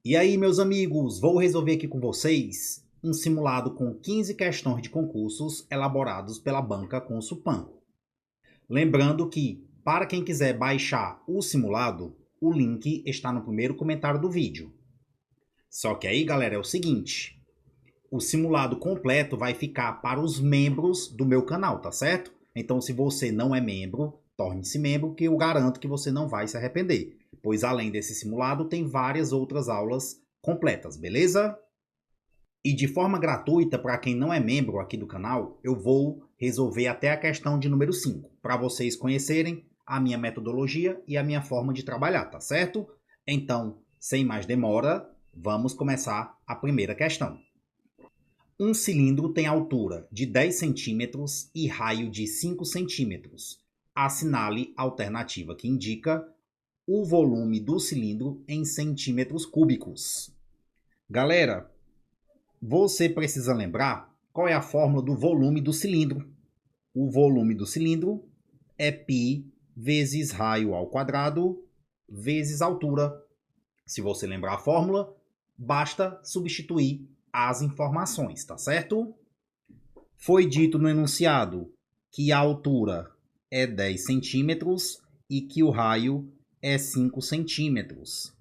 E aí, meus amigos, vou resolver aqui com vocês um simulado com 15 questões de concursos elaborados pela banca Consulpan. Lembrando que, para quem quiser baixar o simulado, o link está no primeiro comentário do vídeo. Só que aí, galera, é o seguinte, o simulado completo vai ficar para os membros do meu canal, tá certo? Então, se você não é membro, torne-se membro, que eu garanto que você não vai se arrepender, pois além desse simulado, tem várias outras aulas completas, beleza? E de forma gratuita, para quem não é membro aqui do canal, eu vou resolver até a questão de número 5, para vocês conhecerem a minha metodologia e a minha forma de trabalhar, tá certo? Então, sem mais demora, vamos começar a primeira questão. Um cilindro tem altura de 10 centímetros e raio de 5 centímetros. Assinale a alternativa que indica o volume do cilindro em centímetros cúbicos. Galera, você precisa lembrar qual é a fórmula do volume do cilindro. O volume do cilindro é π vezes raio ao quadrado vezes altura. Se você lembrar a fórmula, basta substituir as informações, tá certo? Foi dito no enunciado que a altura é 10 centímetros e que o raio é 5 centímetros.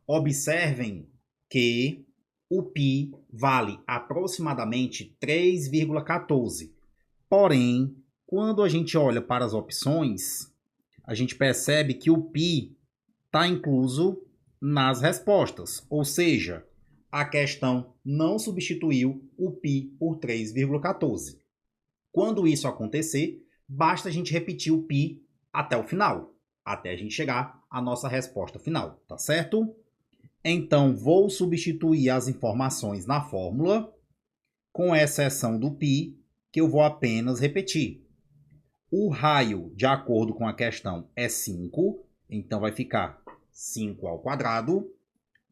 Observem que o π vale aproximadamente 3,14. Porém, quando a gente olha para as opções, a gente percebe que o π está incluso nas respostas, ou seja, a questão não substituiu o π por 3,14. Quando isso acontecer, basta a gente repetir o π até o final, até a gente chegar à nossa resposta final, tá certo? Então, vou substituir as informações na fórmula, com exceção do π, que eu vou apenas repetir. O raio, de acordo com a questão, é 5, então vai ficar 5 ao quadrado,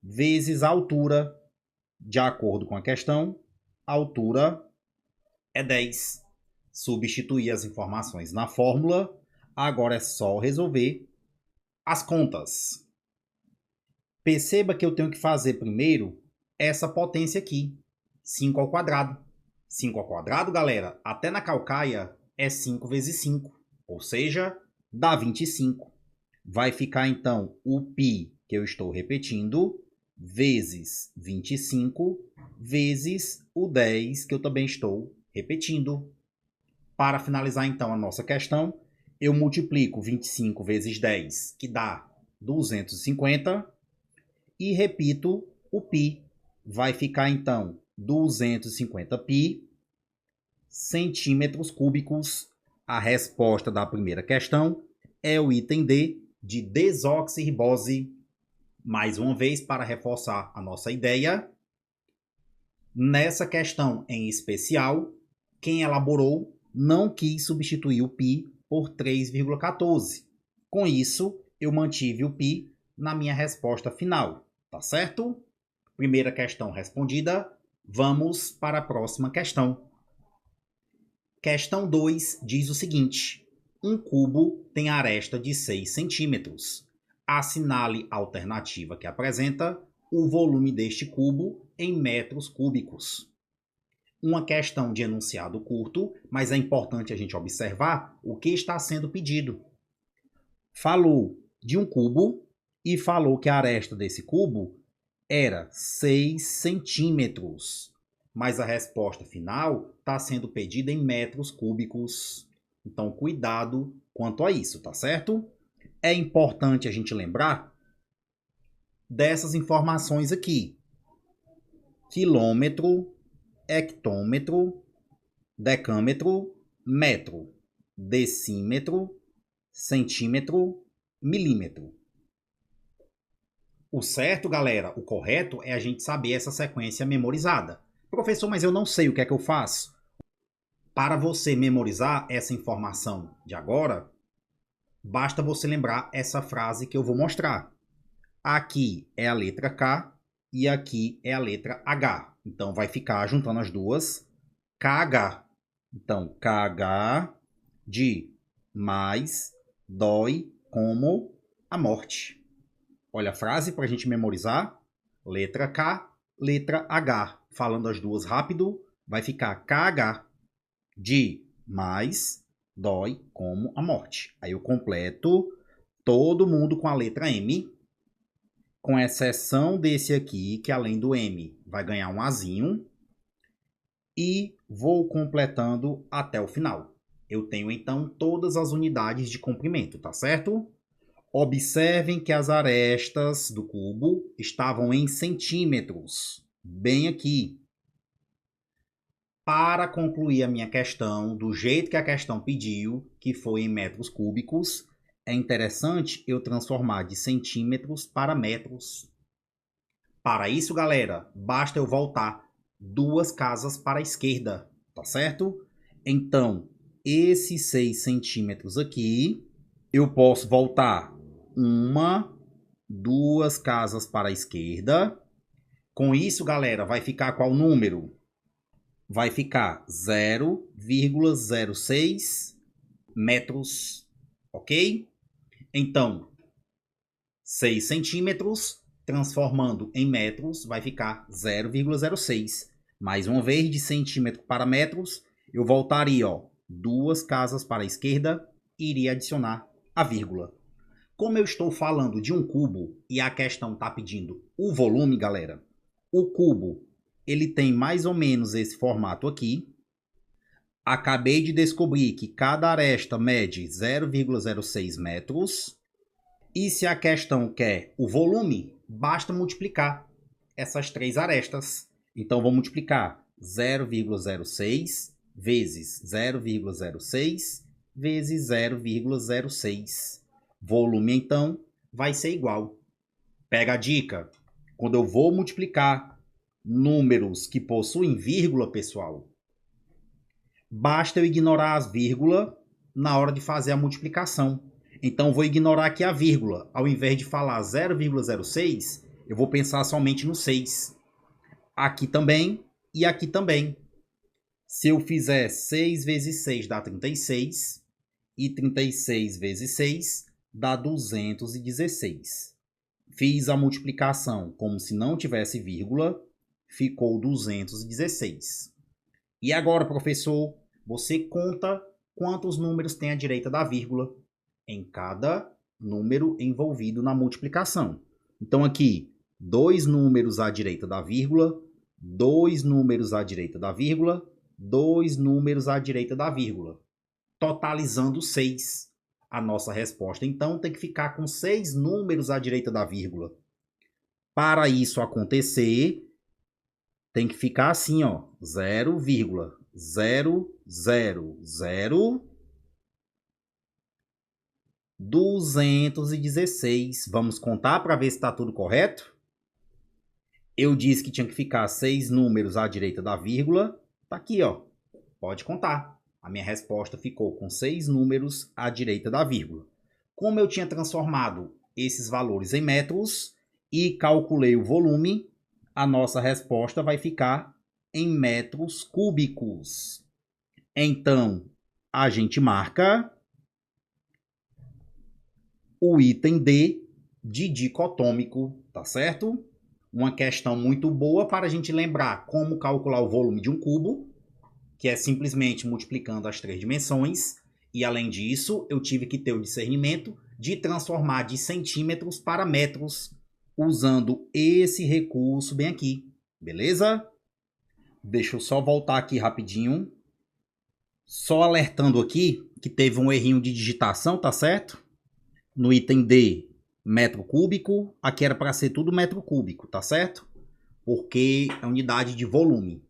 vezes a altura, de acordo com a questão, a altura é 10. Substituir as informações na fórmula, agora é só resolver as contas. Perceba que eu tenho que fazer primeiro essa potência aqui, 5 ao quadrado. 5 ao quadrado, galera, até na calcaia é 5 vezes 5, ou seja, dá 25. Vai ficar então o π, que eu estou repetindo, vezes 25, vezes o 10, que eu também estou repetindo. Para finalizar então a nossa questão, eu multiplico 25 vezes 10, que dá 250, e repito o π. Vai ficar então 250 π centímetros cúbicos. A resposta da primeira questão é o item D, de desoxirribose. Mais uma vez, para reforçar a nossa ideia, nessa questão em especial, quem elaborou não quis substituir o π por 3,14. Com isso, eu mantive o π na minha resposta final, tá certo? Primeira questão respondida, vamos para a próxima questão. Questão 2 diz o seguinte: um cubo tem aresta de 6 centímetros. Assinale a alternativa que apresenta o volume deste cubo em metros cúbicos. Uma questão de enunciado curto, mas é importante a gente observar o que está sendo pedido. Falou de um cubo e falou que a aresta desse cubo era 6 centímetros. Mas a resposta final está sendo pedida em metros cúbicos. Então, cuidado quanto a isso, tá certo? É importante a gente lembrar dessas informações aqui: quilômetro, hectômetro, decâmetro, metro, decímetro, centímetro, milímetro. O certo, galera, o correto é a gente saber essa sequência memorizada. Professor, mas eu não sei o que é que eu faço. Para você memorizar essa informação de agora, basta você lembrar essa frase que eu vou mostrar. Aqui é a letra K e aqui é a letra H. Então, vai ficar juntando as duas, KH. Então, KH de mais dói como a morte. Olha a frase para a gente memorizar. letra K, letra H. Falando as duas rápido, vai ficar KH. De mais dói como a morte. Aí eu completo todo mundo com a letra M, com exceção desse aqui, que além do M vai ganhar um Azinho. E vou completando até o final. Eu tenho então todas as unidades de comprimento, tá certo? Observem que as arestas do cubo estavam em centímetros, bem aqui. Para concluir a minha questão do jeito que a questão pediu, que foi em metros cúbicos, é interessante eu transformar de centímetros para metros. Para isso, galera, basta eu voltar 2 casas para a esquerda, tá certo? Então, esses 6 centímetros aqui, eu posso voltar 1, 2 casas para a esquerda. Com isso, galera, vai ficar qual número? Vai ficar 0,06 metros, ok? Então, 6 centímetros, transformando em metros, vai ficar 0,06. Mais uma vez, de centímetro para metros, eu voltaria, 2 casas para a esquerda e iria adicionar a vírgula. Como eu estou falando de um cubo e a questão está pedindo o volume, galera, o cubo ele tem mais ou menos esse formato aqui. Acabei de descobrir que cada aresta mede 0,06 metros. E se a questão quer o volume, basta multiplicar essas 3 arestas. Então, vou multiplicar 0,06 vezes 0,06 vezes 0,06. Volume, então, vai ser igual. Pega a dica. Quando eu vou multiplicar números que possuem vírgula, pessoal, basta eu ignorar as vírgulas na hora de fazer a multiplicação. Então, vou ignorar aqui a vírgula. Ao invés de falar 0,06, eu vou pensar somente no 6. Aqui também e aqui também. Se eu fizer 6 vezes 6 dá 36. E 36 vezes 6 dá 216. Fiz a multiplicação como se não tivesse vírgula. Ficou 216. E agora, professor, você conta quantos números tem à direita da vírgula em cada número envolvido na multiplicação. Então, aqui, 2 números à direita da vírgula, 2 números à direita da vírgula, 2 números à direita da vírgula, totalizando 6. A nossa resposta, então, tem que ficar com 6 números à direita da vírgula. Para isso acontecer, tem que ficar assim, 0,000,216. Vamos contar para ver se está tudo correto? Eu disse que tinha que ficar 6 números à direita da vírgula. Tá aqui, pode contar. A minha resposta ficou com 6 números à direita da vírgula. Como eu tinha transformado esses valores em metros e calculei o volume, a nossa resposta vai ficar em metros cúbicos. Então, a gente marca o item D de dicotômico, tá certo? Uma questão muito boa para a gente lembrar como calcular o volume de um cubo, que é simplesmente multiplicando as 3 dimensões. E, além disso, eu tive que ter o discernimento de transformar de centímetros para metros, usando esse recurso bem aqui, beleza? Deixa eu só voltar aqui rapidinho. Só alertando aqui que teve um errinho de digitação, tá certo? No item D, metro cúbico, aqui era para ser tudo metro cúbico, tá certo? Porque é unidade de volume,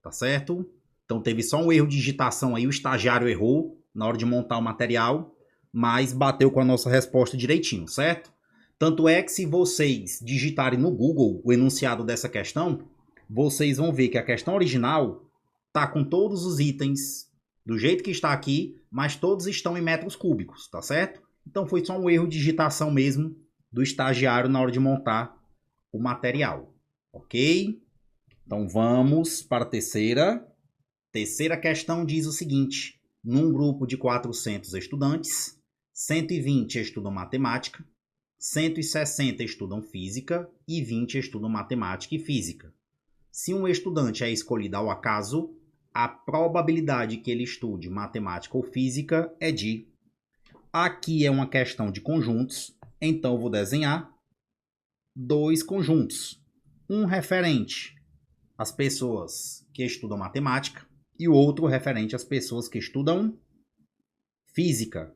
tá certo? Então teve só um erro de digitação aí, o estagiário errou na hora de montar o material, mas bateu com a nossa resposta direitinho, certo? Tanto é que se vocês digitarem no Google o enunciado dessa questão, vocês vão ver que a questão original está com todos os itens do jeito que está aqui, mas todos estão em metros cúbicos, tá certo? Então foi só um erro de digitação mesmo do estagiário na hora de montar o material, ok? Então vamos para a terceira. Terceira questão diz o seguinte: num grupo de 400 estudantes, 120 estudam matemática, 160 estudam física e 20 estudam matemática e física. Se um estudante é escolhido ao acaso, a probabilidade que ele estude matemática ou física é de... Aqui é uma questão de conjuntos, então eu vou desenhar dois conjuntos. Um referente às pessoas que estudam matemática e o outro referente às pessoas que estudam física.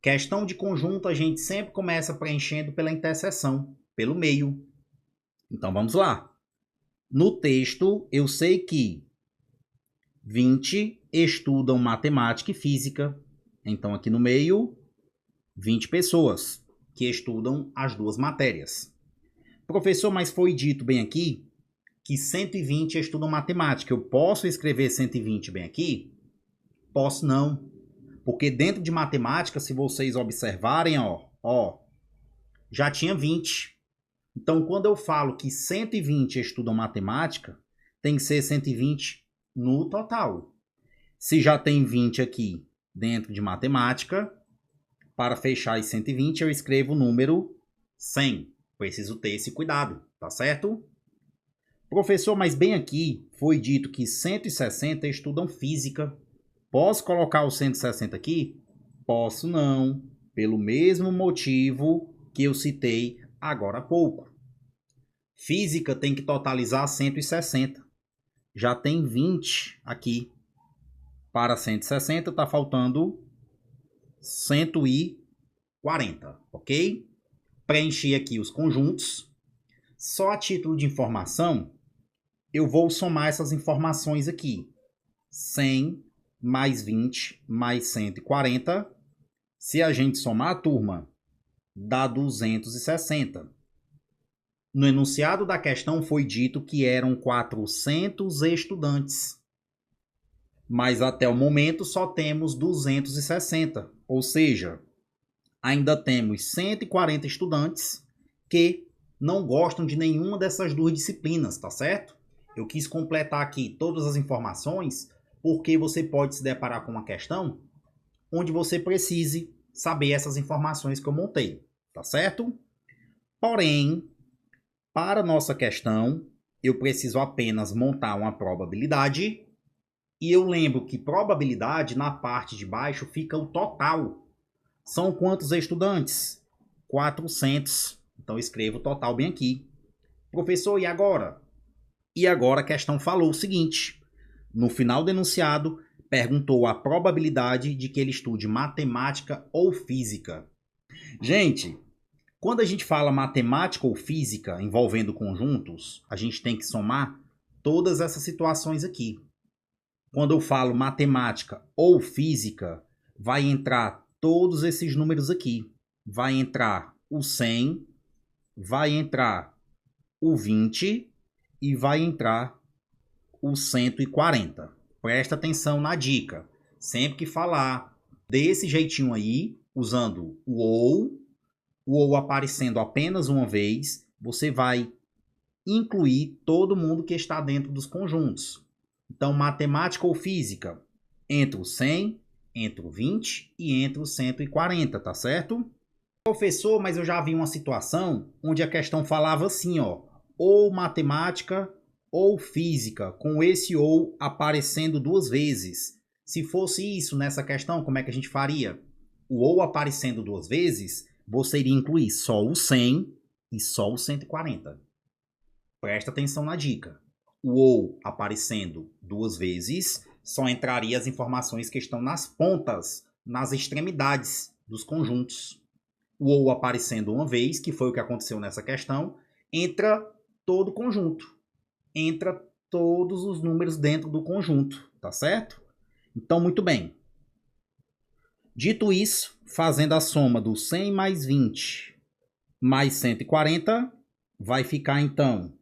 Questão de conjunto a gente sempre começa preenchendo pela interseção, pelo meio. Então vamos lá. No texto eu sei que 20 estudam matemática e física. Então aqui no meio, 20 pessoas que estudam as duas matérias. Professor, mas foi dito bem aqui que 120 estudam matemática. Eu posso escrever 120 bem aqui? Posso não. Porque dentro de matemática, se vocês observarem, já tinha 20. Então, quando eu falo que 120 estudam matemática, tem que ser 120 no total. Se já tem 20 aqui dentro de matemática, para fechar as 120, eu escrevo o número 100. Preciso ter esse cuidado, tá certo? Professor, mas bem aqui foi dito que 160 estudam física. Posso colocar o 160 aqui? Posso não, pelo mesmo motivo que eu citei agora há pouco. Física tem que totalizar 160. Já tem 20 aqui. Para 160 está faltando 140, ok? Preenchi aqui os conjuntos. Só a título de informação, eu vou somar essas informações aqui. 100 mais 20 mais 140. Se a gente somar a turma, dá 260. No enunciado da questão foi dito que eram 400 estudantes. Mas até o momento só temos 260. Ou seja, ainda temos 140 estudantes que não gostam de nenhuma dessas duas disciplinas, tá certo? Eu quis completar aqui todas as informações porque você pode se deparar com uma questão onde você precise saber essas informações que eu montei, tá certo? Porém, para a nossa questão, eu preciso apenas montar uma probabilidade e eu lembro que probabilidade na parte de baixo fica o total. São quantos estudantes? 400. Então, eu escrevo o total bem aqui. Professor, e agora? E agora a questão falou o seguinte. No final do enunciado, perguntou a probabilidade de que ele estude matemática ou física. Gente, quando a gente fala matemática ou física envolvendo conjuntos, a gente tem que somar todas essas situações aqui. Quando eu falo matemática ou física, vai entrar todos esses números aqui. Vai entrar o 100, vai entrar o 20 e vai entrar o 140. Presta atenção na dica. Sempre que falar desse jeitinho aí, usando o ou aparecendo apenas uma vez, você vai incluir todo mundo que está dentro dos conjuntos. Então, matemática ou física, entre o 100, entre o 20 e entre o 140, tá certo? Professor, mas eu já vi uma situação onde a questão falava assim, ou matemática ou física, com esse ou aparecendo duas vezes. Se fosse isso nessa questão, como é que a gente faria? O ou aparecendo duas vezes, você iria incluir só o 100 e só o 140. Presta atenção na dica. O ou aparecendo duas vezes, só entraria as informações que estão nas pontas, nas extremidades dos conjuntos. O ou aparecendo uma vez, que foi o que aconteceu nessa questão, entra todo o conjunto. Entra todos os números dentro do conjunto, tá certo? Então, muito bem. Dito isso, fazendo a soma do 100 mais 20 mais 140, vai ficar, então,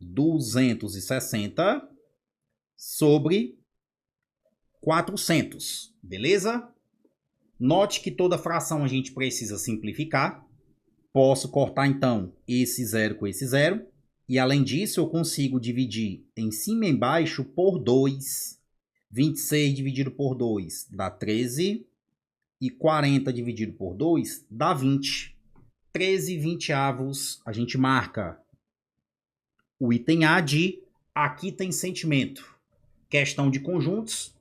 260 sobre 400, beleza? Note que toda fração a gente precisa simplificar. Posso cortar, então, esse zero com esse zero. E, além disso, eu consigo dividir em cima e embaixo por 2. 26 dividido por 2 dá 13. E 40 dividido por 2 dá 20. 13/20, a gente marca o item A de aqui tem sentimento. Questão de conjuntos,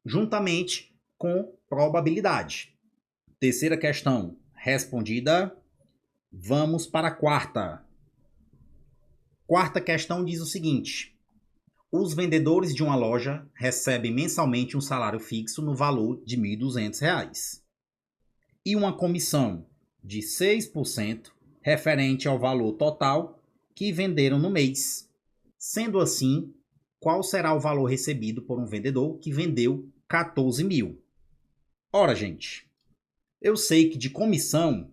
juntamente com probabilidade. Terceira questão respondida. Vamos para a quarta. Quarta questão diz o seguinte: os vendedores de uma loja recebem mensalmente um salário fixo no valor de R$ 1.200 e uma comissão de 6% referente ao valor total que venderam no mês. Sendo assim, qual será o valor recebido por um vendedor que vendeu 14 mil? Ora, gente, eu sei que de comissão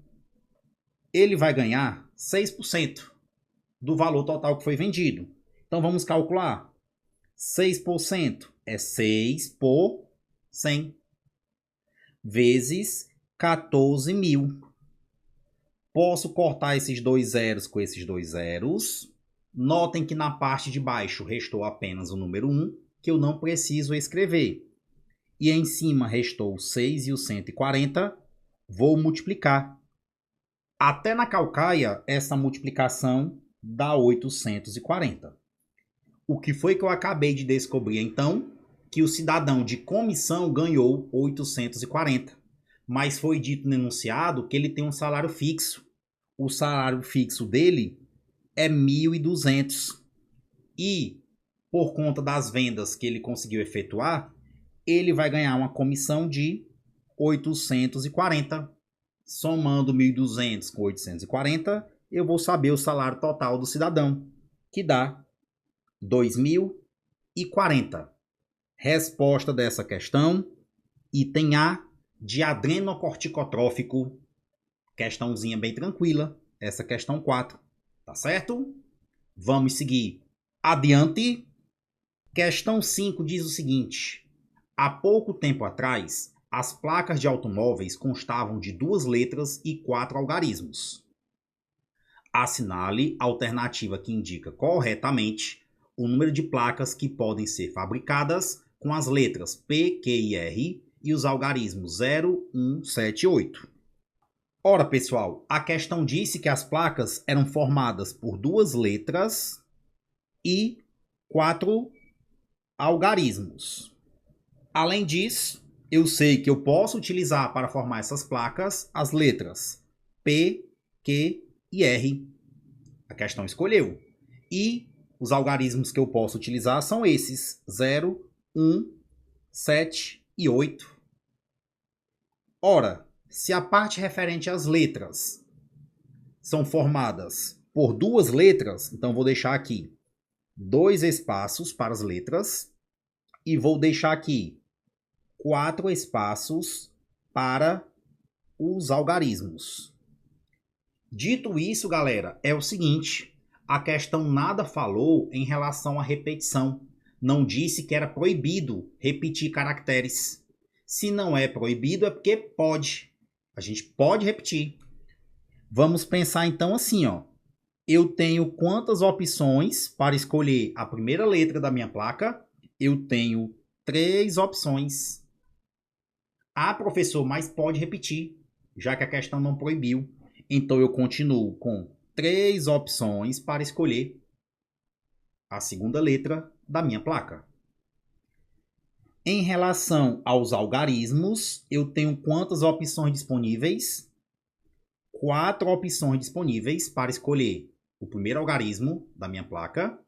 ele vai ganhar 6% do valor total que foi vendido. Então vamos calcular. 6% é 6 por 100 vezes 14 mil. Posso cortar esses dois zeros com esses dois zeros. Notem que na parte de baixo restou apenas o número 1, que eu não preciso escrever. E em cima restou o 6 e o 140. Vou multiplicar. Até na calcaia, essa multiplicação dá 840. O que foi que eu acabei de descobrir, então? Que o cidadão de comissão ganhou 840. Mas foi dito no enunciado que ele tem um salário fixo. O salário fixo dele é 1.200. E, por conta das vendas que ele conseguiu efetuar, ele vai ganhar uma comissão de 840. Somando 1.200 com 840, eu vou saber o salário total do cidadão, que dá 2.040. Resposta dessa questão, item A, de adrenocorticotrófico. Questãozinha bem tranquila, essa questão 4, tá certo? Vamos seguir adiante. Questão 5 diz o seguinte: há pouco tempo atrás, as placas de automóveis constavam de 2 letras e 4 algarismos. Assinale a alternativa que indica corretamente o número de placas que podem ser fabricadas com as letras P, Q e R e os algarismos 0, 1, 7 e 8. Ora, pessoal, a questão disse que as placas eram formadas por 2 letras e 4 algarismos. Além disso, eu sei que eu posso utilizar para formar essas placas as letras P, Q e R. A questão escolheu. E os algarismos que eu posso utilizar são esses: 0, 1, 7 e 8. Ora, se a parte referente às letras são formadas por 2 letras, então vou deixar aqui 2 espaços para as letras e vou deixar aqui 4 espaços para os algarismos. Dito isso, galera, é o seguinte: a questão nada falou em relação à repetição. Não disse que era proibido repetir caracteres. Se não é proibido, é porque pode. A gente pode repetir. Vamos pensar então assim, ó. Eu tenho quantas opções para escolher a primeira letra da minha placa? Eu tenho 3 opções. Ah, professor, mas pode repetir, já que a questão não proibiu. Então eu continuo com 3 opções para escolher a segunda letra da minha placa. Em relação aos algarismos, eu tenho quantas opções disponíveis? 4 opções disponíveis para escolher o primeiro algarismo da minha placa.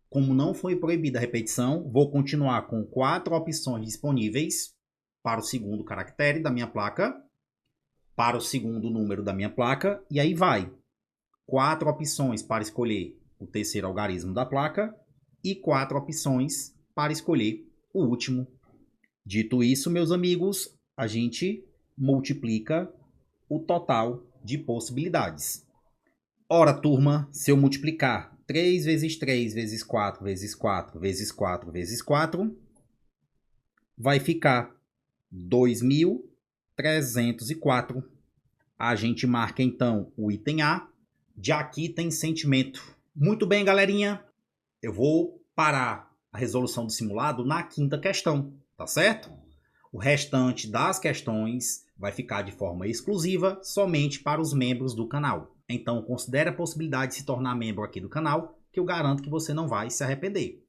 Como não foi proibida a repetição, vou continuar com 4 opções disponíveis para o segundo caractere da minha placa, para o segundo número da minha placa, e aí vai. 4 opções para escolher o terceiro algarismo da placa e 4 opções para escolher o último. Dito isso, meus amigos, a gente multiplica o total de possibilidades. Ora, turma, se eu multiplicar 3 vezes 3 vezes 4 vezes 4 vezes 4 vezes 4, vai ficar 2.304. A gente marca então o item A, de aqui tem sentimento. Muito bem, galerinha. Eu vou parar a resolução do simulado na 5ª questão, tá certo? O restante das questões vai ficar de forma exclusiva somente para os membros do canal. Então considere a possibilidade de se tornar membro aqui do canal, que eu garanto que você não vai se arrepender.